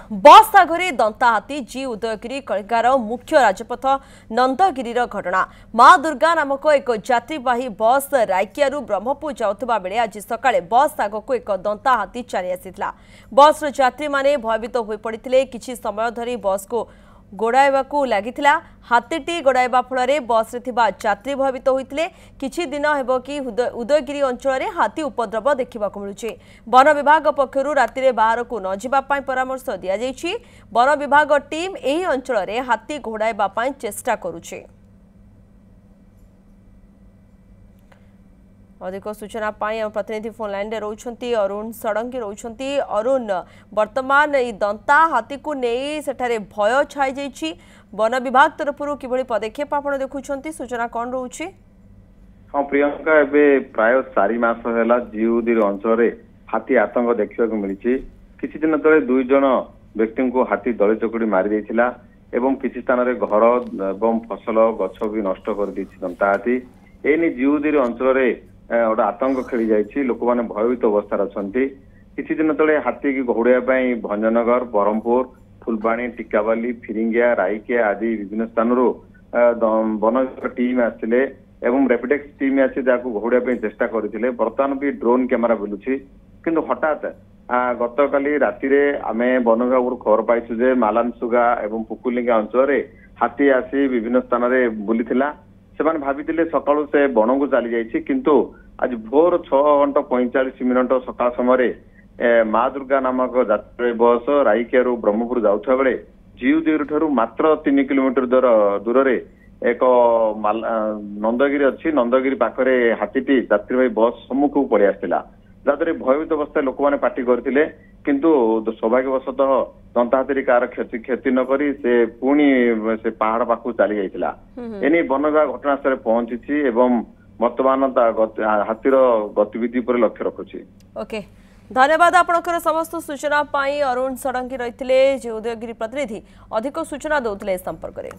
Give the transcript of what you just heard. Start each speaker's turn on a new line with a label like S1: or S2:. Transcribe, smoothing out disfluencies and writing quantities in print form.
S1: बस आगे दंता हाथी जी उदयगिरी कलिकार मुख्य राजपथ नंदगिरी घटना माँ दुर्गा नामक एक यात्रीवाही बस रायकियारू ब्रह्मपुर जाउथबा बेले आज सकाळे बस आगक एक दंता हाथी चली आसीथिला। बस यात्री माने भयभीत होई पड़िथिले। किछि समय धरी बस को गोड़ाइबाकू लागिथिला। हाथीटी गोड़ाइबा फଳରେ बस रे थिबा यात्री भयभीत होइथिले। किछि दिन हेबो कि उदयगिरी अंचल रे हाथी उपद्रव देखिबाकू मिलुछि। वन विभाग पक्षरु राति रे बाहर को न जिबा पई परामर्श दिया जायछि। वन विभाग टीम एही अंचल रे हाथी घोड़ाइबा पई चेष्टा करूछि। अधिक सूचना पाई हम प्रतिनिधि फोन लाइन रे रोचंती अरुण सड़ंगी रोचंती। अरुण वर्तमान ई दंता हाथी को नहीं सेठारे भय छाई जाइछि। वन विभाग तरफरु किभଳି पदक्षेप आपण देखुछंती सूचना कोन रहउछि?
S2: हां प्रियंका एबे प्राय 4 मास होला जीउदीर अंचल रे हाथी आतंक देखिबा को मिलिछि। किछि दिन तळे दुई जण व्यक्ति को हाथी दळे चकुड़ी मारि दैथिला एवं किछि स्थान रे घर एवं फसल गछ भी नष्ट कर दैछि दंता हाथी। एनी जीउदीर अंचल रे गोटे आतंक खेली जाइछि। लोक माने भयभीत अवस्था अछंती। किछि दिन तळे हाथी की घोड़िया पई भंजनगर ब्रह्मपुर फुलबाणी टिकावाली फिरिंगिया रायकिया आदि विभिन्न स्थानरू वन टीम आसिले एवं रेपिडेक्स टीम आसी जाको घोड़िया पई चेष्टा करथिले। वर्तमान भी ड्रोन कैमेरा बुलुछि किंतु हठात गतकाली राति रे आमे वन विभाग खबर पाइछु जे मालानसुगा एवं पुकुलिंगा अंचल रे हाथी आसी विभिन्न स्थान रे बुलिथिला। सेमान भाविथिले सकाळु से वन को चली जाइछि किंतु आज भोर 6:45 सकाळ समय माँ दुर्गा नामक यात्री बस रायकियारू ब्रह्मपुर जाउथबा बेले जीउदीर ठारू मात्र 3 किलोमीटर दूर रे एक नंदगिरी अच्छी नंदगिरी पाखरे हाथीटी यात्रीवाही बस सम्मुख को पड़े आसला। जहाँद्वारा भयभीत अवस्था लोक मैंने पार्टी करते किंतु सौभाग्यवशतः दंता हाथी कार क्षति न करी से पुणी से पहाड़ पाखु चली जाइथिला। एनी वन विभाग घटनास्थल पहुंची एवं वर्तमान हाथीर गतिविधि पर लक्ष्य रखुछि।
S1: ओके धन्यवाद आपनकर समस्त सूचना पाई। अरुण सड़ंगी रहिथिले जे उदयगिरी प्रतिनिधि अधिक सूचना दउथिले संपर्क रे।